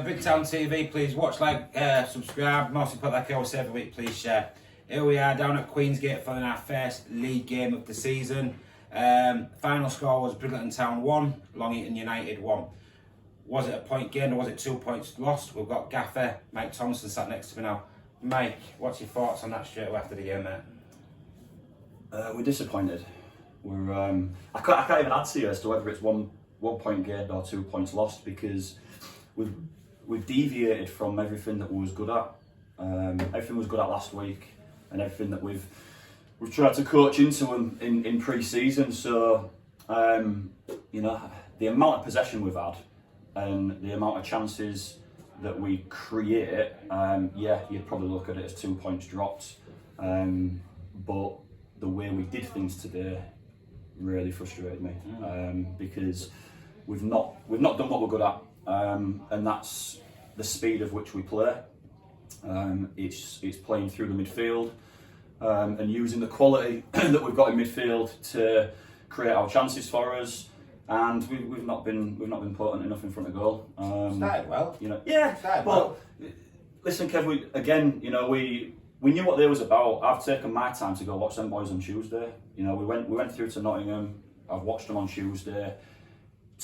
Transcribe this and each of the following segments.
Bricktown TV, please watch, like, subscribe. Most important, like I always say every week, please share. Here we are down at Queensgate following our first league game of the season. Final score was Bridlington Town 1, Long Eaton United 1. Was it a point gained or was it 2 points lost? We've got gaffer Mike Thompson sat next to me now. Mike, what's your thoughts on that straight away after the game, mate? We're disappointed. I can't even add to you as to whether it's one point gained or 2 points lost, because we've deviated from everything that we was good at. Everything was good at last week, and everything that we've tried to coach into in pre-season. So the amount of possession we've had and the amount of chances that we create, you'd probably look at it as 2 points dropped. But the way we did things today really frustrated me, because we've not done what we're good at, and that's the speed of which we play. It's playing through the midfield and using the quality that we've got in midfield to create our chances for us. And we've not been potent enough in front of goal. Started well. Started well. Listen, Kev. We knew what they was about. I've taken my time to go watch them boys on Tuesday. We went through to Nottingham. I've watched them on Tuesday.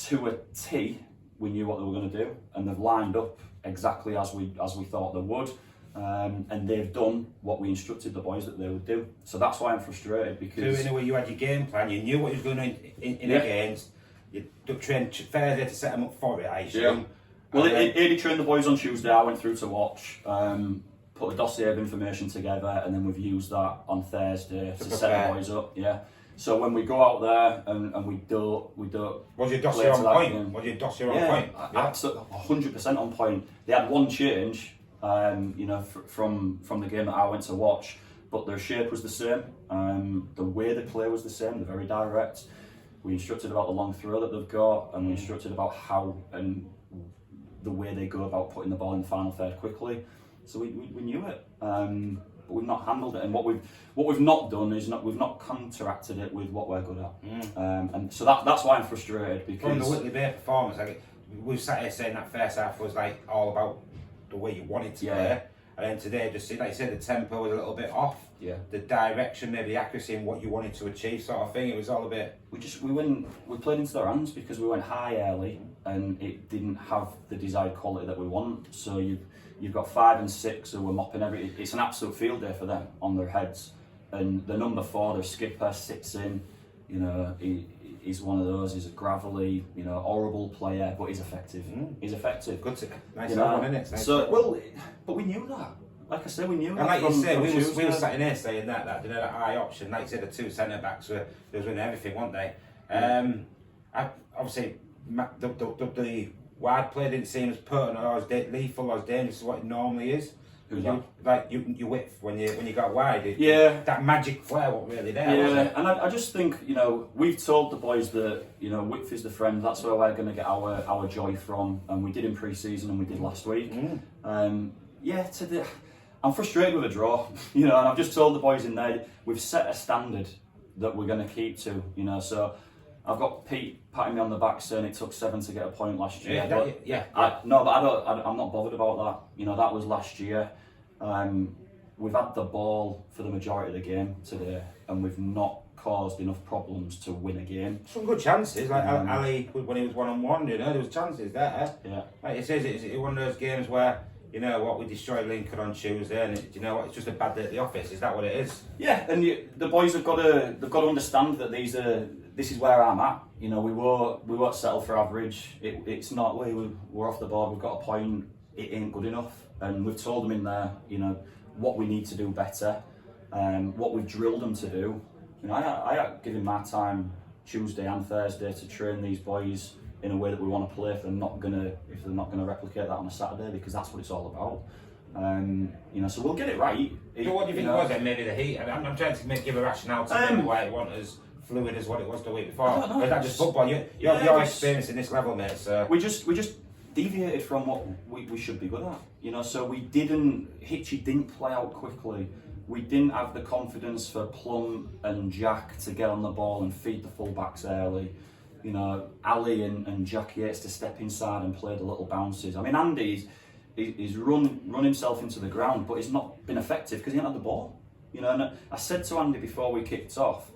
To a T, we knew what they were going to do, and they've lined up exactly as we thought they would. And they've done what we instructed the boys that they would do. So that's why I'm frustrated, because you had your game plan. You knew what you were going in against. You trained Thursday to set them up for it, I assume. Yeah. Well, he trained the boys on Tuesday. I went through to watch, put a dossier of information together, and then we've used that on Thursday to set the boys up. Yeah. So when we go out there and we don't. Was your dossier on point? Was your dossier on point? Absolutely, 100% on point. They had one change, from the game that I went to watch, but their shape was the same. The way they play was the same. They're very direct. We instructed about the long throw that they've got, and we instructed about how and the way they go about putting the ball in the final third quickly. So we knew it, but we've not handled it. And what we've not done is we've not counteracted it with what we're good at. And so that's why I'm frustrated, because from the Whitley Bay performance, we've sat here saying that first half was all about the way you wanted to play, and then today just like you said, the tempo was a little bit off. Yeah. The direction, maybe the accuracy and what you wanted to achieve, sort of thing. It was all a bit. We played into their hands because we went high early and it didn't have the desired quality that we want. So you've got 5 and 6 who were mopping it's an absolute field day for them on their heads. And the number 4, their skipper, sits in. He's one of those. He's a gravelly, horrible player, but he's effective. He's effective. Good to nice one, isn't it? Nice but we knew that. Like I said, we knew. And like you said, we were sat in here saying that that high option. Like you said, the 2 centre backs were winning everything, weren't they? Obviously, the wide play didn't seem as potent or as lethal or as dangerous as what it normally is. Your width when you got wide. That magic flair wasn't really there. Yeah, and I just think we've told the boys that width is the friend. That's where we're going to get our joy from, and we did in pre-season and we did last week. I'm frustrated with a draw, and I've just told the boys in there, we've set a standard that we're going to keep to, so I've got Pete patting me on the back saying it took 7 to get a point last year. I'm not bothered about that. That was last year. We've had the ball for the majority of the game today, and we've not caused enough problems to win a game. Some good chances, like Ali when he was 1-on-1, there was chances there. Yeah. Like it says, it's one of those games where, we destroyed Lincoln on Tuesday, and it's just a bad day at the office. Is that what it is? Yeah, and the boys they've got to understand that this is where I'm at. We won't settle for average. It's not we're off the board. We've got a point. It ain't good enough, and we've told them in there, what we need to do better, what we've drilled them to do. I given my time Tuesday and Thursday to train these boys in a way that we want to play if they're not gonna replicate that on a Saturday, because that's what it's all about. So we'll get it right. So what do you think was it? Maybe the heat. I'm trying to give a rationale to maybe why it wasn't as fluid as what it was the week before. Or is that just football? You're experiencing this level, mate. So we just deviated from what we should be good at. So Hitchy didn't play out quickly. We didn't have the confidence for Plum and Jack to get on the ball and feed the full-backs early. you know, Ali and Jack Yates to step inside and play the little bounces. I mean, Andy's run himself into the ground, but he's not been effective because he hasn't had the ball. You know, and I said to Andy before we kicked off,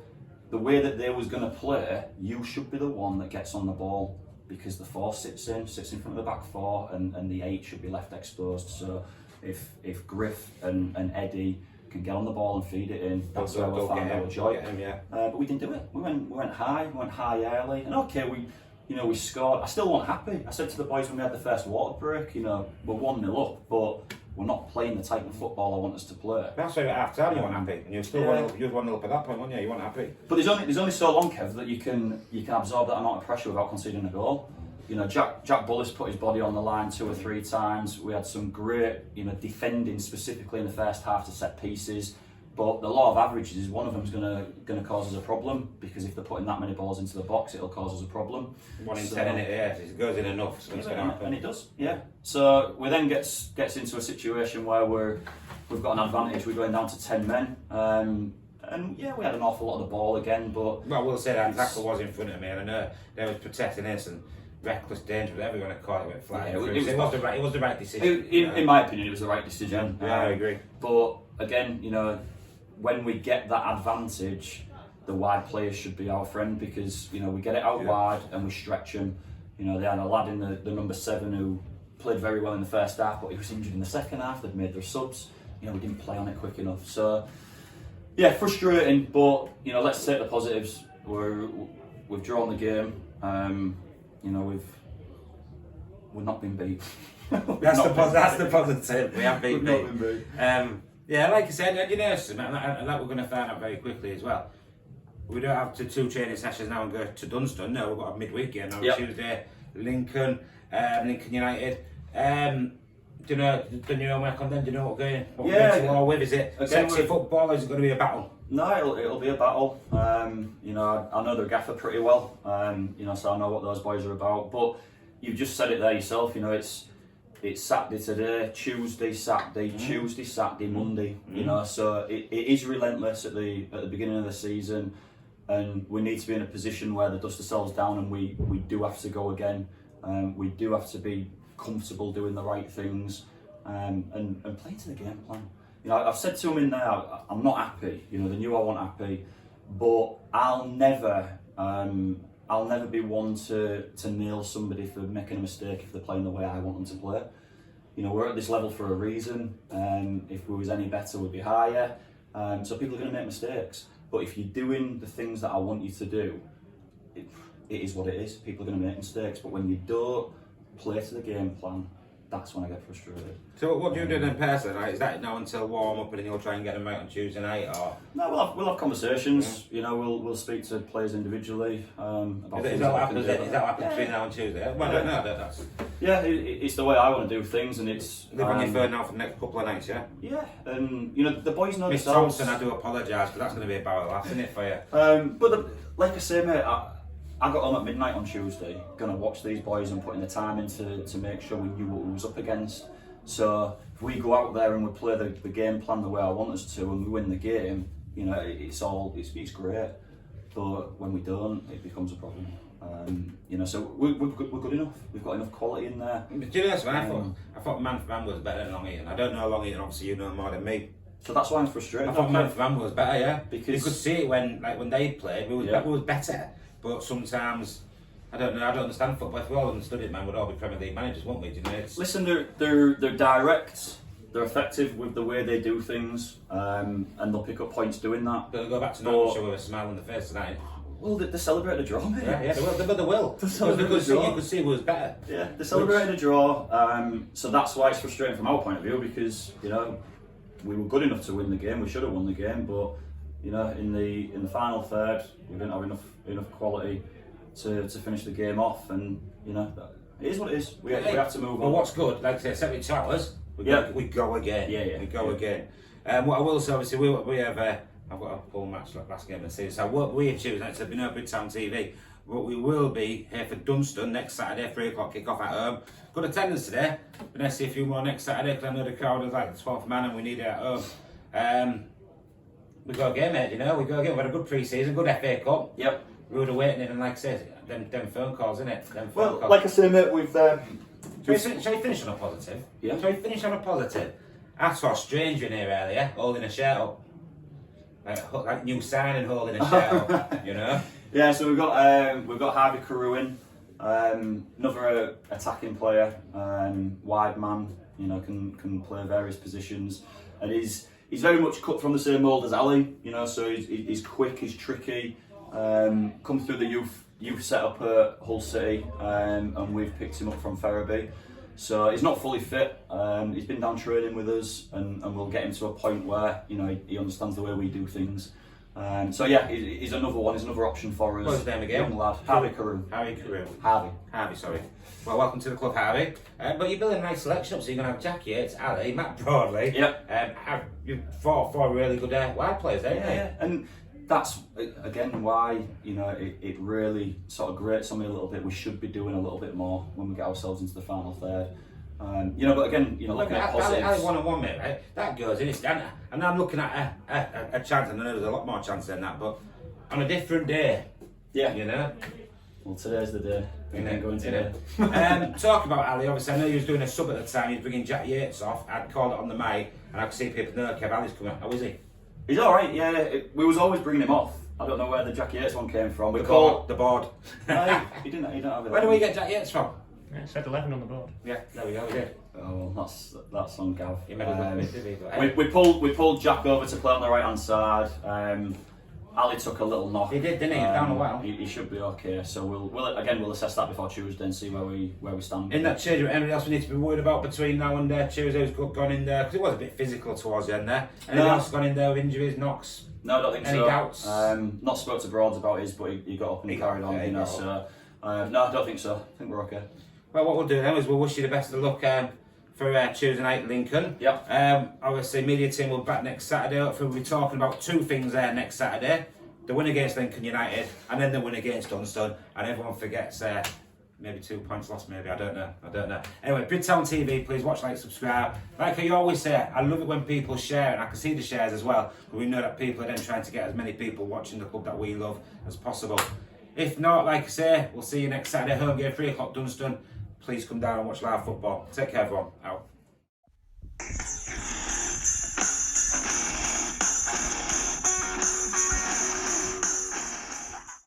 the way that they was going to play, you should be the one that gets on the ball, because the 4 sits in front of the back 4, and the 8 should be left exposed. So if Griff and Eddie can get on the ball and feed it in, that's where we'll find our joy. But we didn't do it. We went high early, and okay, we scored. I still wasn't happy. I said to the boys when we had the first water break, you know, we're 1-0 up, but we're not playing the type of football I want us to play. That's why at half time you weren't happy, and you were still 1-0 up at that point, weren't you? You weren't happy. But there's only so long, Kev, that you can absorb that amount of pressure without conceding a goal. You know, Jack Bullis put his body on the line 2 or 3 times. We had some great, you know, defending specifically in the first half to set pieces. But the law of averages is one of them's gonna cause us a problem, because if they're putting that many balls into the box, it'll cause us a problem. 1 in 10 in it, yeah. If it goes in enough, so it's going to happen. And it does, yeah. So we then gets into a situation where we've got an advantage. We're going down to 10 men. And yeah, we had an awful lot of the ball again, but... Well, we'll say that tackle was in front of me, and I know they was protecting us, and reckless danger, whatever you want to call it, went flying. Yeah, it was the right decision. In my opinion, it was the right decision. Yeah, I agree. But again, you know, when we get that advantage, the wide players should be our friend, because, you know, we get it out wide and we stretch them. You know, they had a lad in the number 7 who played very well in the first half, but he was injured in the second half. They'd made their subs. You know, we didn't play on it quick enough. So, yeah, frustrating, but, you know, let's take the positives. We've drawn the game. You know, we've not been beat. That's the positive. We have been beat. Yeah, like I said, you know, and that we're going to find out very quickly as well. We don't have 2 training sessions now and go to Dunstan. No, we've got a midweek game now. Tuesday, Lincoln United. Do you know homework on them? Do you know what we're going to war with? Is it sexy football, or is it going to be a battle? No, it'll be a battle. You know, I know the gaffer pretty well. You know, so I know what those boys are about. But you've just said it there yourself. You know, it's Saturday today, Tuesday, Saturday, Tuesday, Saturday, Monday. You know, so it is relentless at the beginning of the season, and we need to be in a position where they dust themselves down, and we do have to go again. We do have to be comfortable doing the right things, and play to the game plan. You know, I've said to them in there, I'm not happy. You know, they knew I wasn't happy, but I'll never be one to nail somebody for making a mistake if they're playing the way I want them to play. You know, we're at this level for a reason. If we was any better, we'd be higher. So people are going to make mistakes. But if you're doing the things that I want you to do, it is what it is. People are going to make mistakes. But when you don't play to the game plan, that's when I get frustrated. So what do you do then personally? Like, is that now until warm up and then you'll try and get them out on Tuesday night, or? No, we'll have conversations. You know, we'll speak to players individually about is that what happens? Is that what happens between now and Tuesday? Well, no, that's. Yeah, it's the way I want to do things, and it's. Live on your phone now for the next couple of nights, yeah. Yeah, and you know the boys know Mike themselves. Thompson, I do apologise, but that's going to be a barrel laugh, isn't it, for you? But like I say, mate, I got home at midnight on Tuesday, gonna watch these boys and putting the time in to make sure we knew what we was up against. So if we go out there and we play the game plan the way I want us to, and we win the game, you know, it's great. But when we don't, it becomes a problem. You know, so we're good enough. We've got enough quality in there. But do you know something? I thought man for man was better than Long Eaton. I don't know Long Eaton, obviously you know more than me. So that's why I'm frustrated. I thought man for man was better, yeah. Because you could see it when they played. We was better. But sometimes, I don't know, I don't understand football. If we all understood it, man, we'd all be Premier League managers, wouldn't we? Do you know, listen, they're direct, they're effective with the way they do things, and they'll pick up points doing that. They'll go back to Nottingham with a smile on the face tonight. Well, they celebrated a draw, mate. Yeah, they will. You could see it was better. Yeah, they celebrated a draw, so that's why it's frustrating from our point of view, because, you know, we were good enough to win the game, we should have won the game, but, you know, in the final third, we didn't have enough quality to finish the game off, and you know it is what it is. We have to move on. Well, what's good, like I said, 72 hours. We go again. We go again. What I will say, obviously, we have. I've got a full match like last game of the season. So what we choose next to be no Big Town TV. But we will be here for Dunstan next Saturday, 3 o'clock kick off at home. Good attendance today. We're going to see a few more next Saturday because I know the crowd is like the 12th man and we need it at home. We go again, mate, you know, we go again. We've had a good pre-season, good FA Cup. Yep. we would have waited, and like I said, them phone calls, innit? Well, like I say, mate, we've. Shall we finish on a positive? Yeah. Shall we finish on a positive? I saw a stranger in here earlier holding a shirt up. Like new signing holding a shirt up, you know? Yeah, so we've got Harvey Carew in, another attacking player, wide man, you know, can play various positions, and he's very much cut from the same mould as Ali, you know, so he's quick, he's tricky, come through the youth setup at Hull City, and we've picked him up from Ferriby. So he's not fully fit. He's been down training with us, and we'll get him to a point where, you know, he understands the way we do things. So yeah, he's another one. He's another option for us. What's his name again? Young lad, Harvey Carew. Harvey, sorry. Well, welcome to the club, Harvey. But you're building a nice selection up, so you're going to have Jackie Yates, Ali, Matt Broadley. Yeah. You've four really good wide players, ain't you? Yeah, and that's again why, you know, it really sort of grates on me a little bit. We should be doing a little bit more when we get ourselves into the final third. You know, but again, you know, looking at positives. Ali 1-on-1, mate, right? That goes in. And I'm looking at a chance, and I know there's a lot more chance than that, but on a different day. Yeah. You know? Well, today's the day. Going today. Talk about Ali, obviously, I know you was doing a sub at the time, you was bringing Jack Yates off. I'd called it on the mic, and I could see people know, Kev, Ali's coming. How is he? He's alright, yeah. We was always bringing him off. I don't know where the Jack Yates one came from. The board. He didn't have it. Where do we get Jack Yates from? Yeah, it said 11 on the board. Yeah, there we go, we did. Oh, well, that's on Gav. He made a bit, did he? But, we pulled Jack over to play on the right hand side. Ali took a little knock. He did, didn't he? Down a while. He should be okay. So we'll assess that before Tuesday and see where we stand. In that change, anything else we need to be worried about between now and Tuesday? Who's gone in there? Because it was a bit physical towards the end there. Anything else gone in there with injuries, knocks? No, I don't think so. Any doubts? Not spoke to Broads about his, but he got up and carried on. You know, so no, I don't think so. I think we're okay. Well, what we'll do then is we'll wish you the best of luck for Tuesday night, Lincoln. Yeah. Obviously, media team will be back next Saturday. Hopefully, we'll be talking about two things there next Saturday: the win against Lincoln United, and then the win against Dunston. And everyone forgets maybe 2 points lost. Maybe I don't know. Anyway, Bridgetown TV, please watch, like, subscribe. Like you always say, I love it when people share, and I can see the shares as well. But we know that people are then trying to get as many people watching the club that we love as possible. If not, like I say, we'll see you next Saturday home game, 3 o'clock Dunston. Please come down and watch live football. Take care, everyone. Out.